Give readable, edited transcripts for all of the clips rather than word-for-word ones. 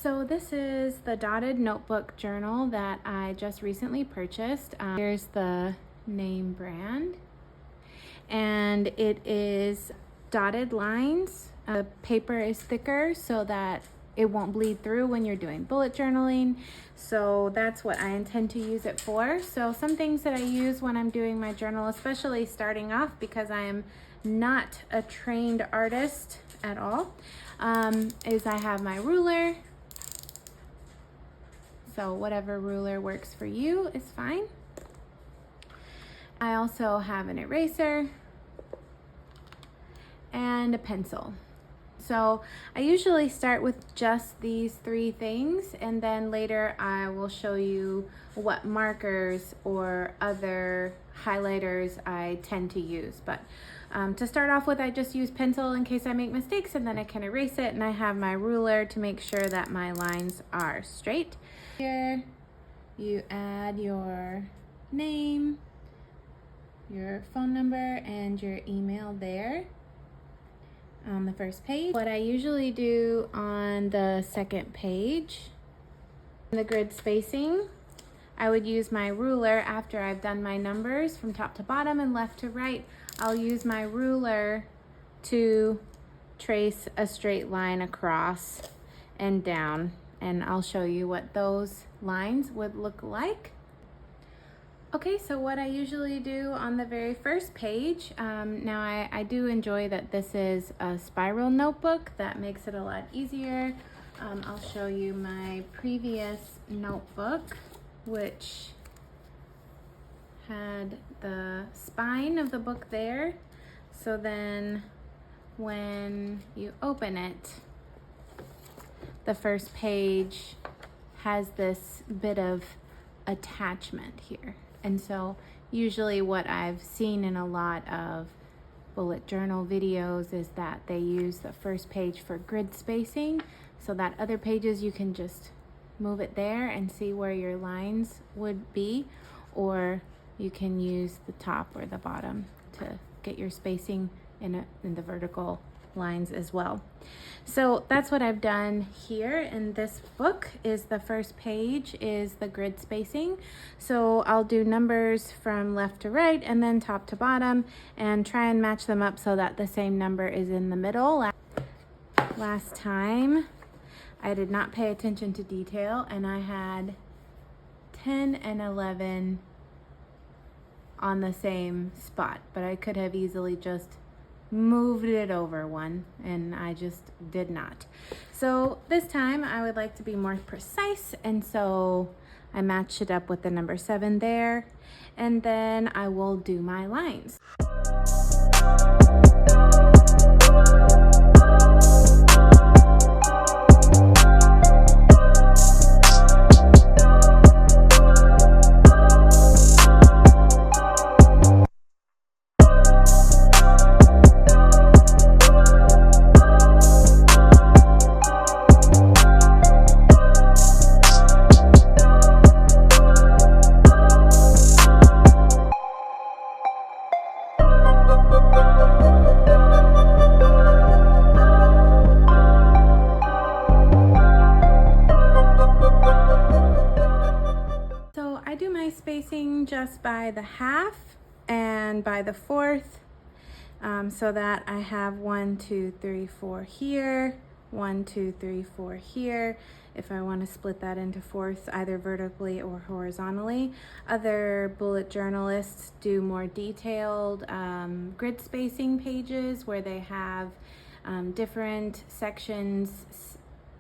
So this is the dotted notebook journal that I just recently purchased. Here's the name brand, and it is dotted lines. The paper is thicker so that it won't bleed through when you're doing bullet journaling. So that's what I intend to use it for. So some things that I use when I'm doing my journal, especially starting off because I am not a trained artist at all, is I have my ruler. So whatever ruler works for you is fine. I also have an eraser and a pencil. So I usually start with just these three things, and then later I will show you what markers or other highlighters I tend to use. But to start off with, I just use pencil in case I make mistakes, and then I can erase it, and I have my ruler to make sure that my lines are straight. Here you add your name, your phone number, and your email there on the first page. What I usually do on the second page, the grid spacing, I would use my ruler after I've done my numbers from top to bottom and left to right. I'll use my ruler to trace a straight line across and down, and I'll show you what those lines would look like. Okay, so what I usually do on the very first page, now I do enjoy that this is a spiral notebook. That makes it a lot easier. I'll show you my previous notebook, which had the spine of the book there. So then when you open it, the first page has this bit of attachment here. And so usually what I've seen in a lot of bullet journal videos is that they use the first page for grid spacing, so that other pages you can just move it there and see where your lines would be, or you can use the top or the bottom to get your spacing in the vertical lines as well. So that's what I've done here in this book. Is the first page is the grid spacing. So I'll do numbers from left to right and then top to bottom and try and match them up so that the same number is in the middle. Last time I did not pay attention to detail, and I had 10 and 11 on the same spot, but I could have easily just moved it over one, and I just did not. So this time I would like to be more precise, and so I matched it up with the number 7 there, and then I will do my lines. Spacing just by the half and by the fourth, so that I have 1, 2, 3, 4 here, 1, 2, 3, 4 here. If I want to split that into fourths, either vertically or horizontally. Other bullet journalists do more detailed grid spacing pages where they have different sections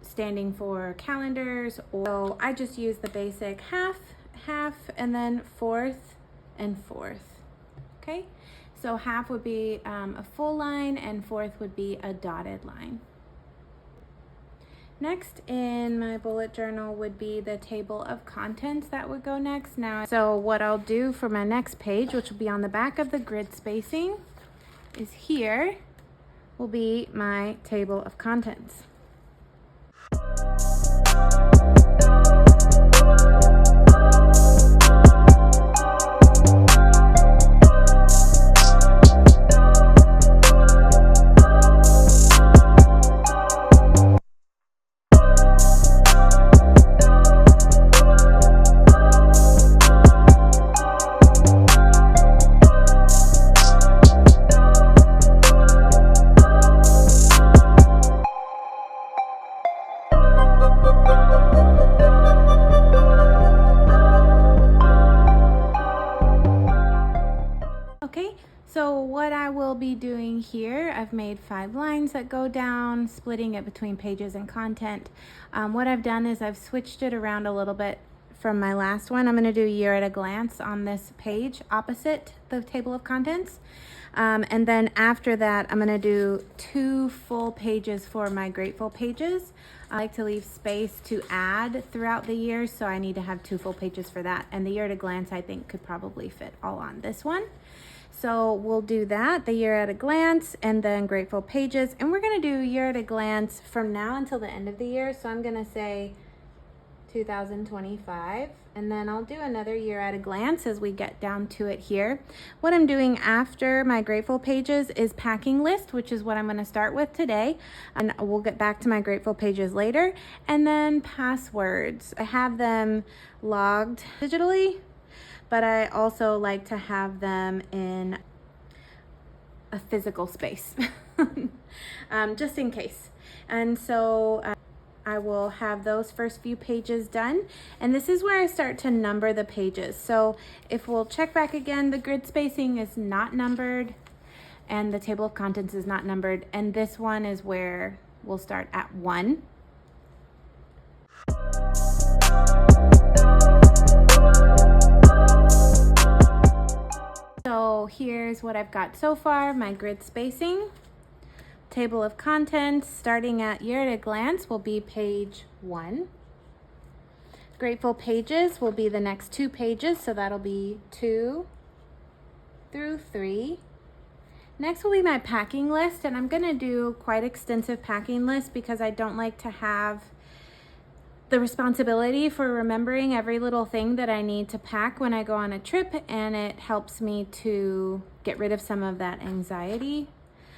standing for calendars. So I just use the basic half, and then fourth and fourth. Okay, so half would be a full line and fourth would be a dotted line. Next in my bullet journal would be the table of contents that would go next. Now, so what I'll do for my next page, which will be on the back of the grid spacing, is here will be my table of contents. be doing here, I've made 5 lines that go down, splitting it between pages and content. What I've done is I've switched it around a little bit from my last one. I'm going to do year at a glance on this page opposite the table of contents. And then after that, I'm going to do 2 full pages for my grateful pages. I like to leave space to add throughout the year, so I need to have 2 full pages for that. And the year at a glance, I think, could probably fit all on this one. So we'll do that, the year at a glance, and then grateful pages. And we're going to do year at a glance from now until the end of the year. So I'm going to say 2025, and then I'll do another year at a glance as we get down to it here. What I'm doing after my grateful pages is packing list, which is what I'm going to start with today, and we'll get back to my grateful pages later. And then passwords, I have them logged digitally, but I also like to have them in a physical space just in case. And so I will have those first few pages done, and this is where I start to number the pages. So if we'll check back again, the grid spacing is not numbered and the table of contents is not numbered, and this one is where we'll start at 1. So here's what I've got so far. My grid spacing, table of contents, starting at year at a glance will be page 1. Grateful pages will be the next 2 pages, so that'll be 2 through 3. Next will be my packing list, and I'm gonna do quite extensive packing list because I don't like to have the responsibility for remembering every little thing that I need to pack when I go on a trip, and it helps me to get rid of some of that anxiety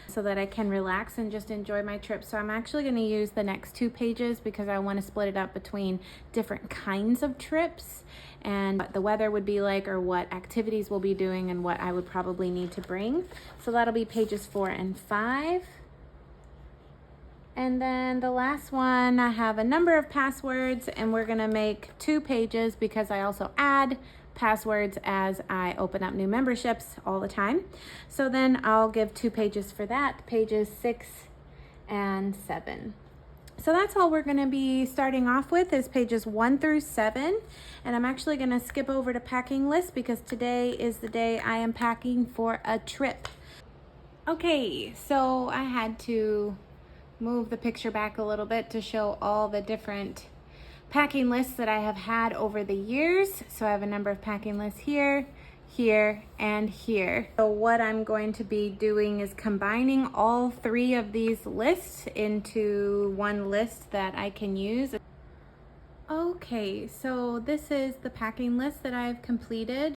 so that I can relax and just enjoy my trip. So I'm actually going to use the next 2 pages because I want to split it up between different kinds of trips and what the weather would be like, or what activities we'll be doing, and what I would probably need to bring. So that'll be pages 4 and 5. And then the last one, I have a number of passwords, and we're going to make 2 pages because I also add passwords as I open up new memberships all the time. So then I'll give 2 pages for that, pages 6 and 7. So that's all we're going to be starting off with is pages 1 through 7. And I'm actually going to skip over to packing list because today is the day I am packing for a trip. Okay, so I had to move the picture back a little bit to show all the different packing lists that I have had over the years. So I have a number of packing lists here, here, and here. So what I'm going to be doing is combining all 3 of these lists into one list that I can use. Okay, so this is the packing list that I've completed.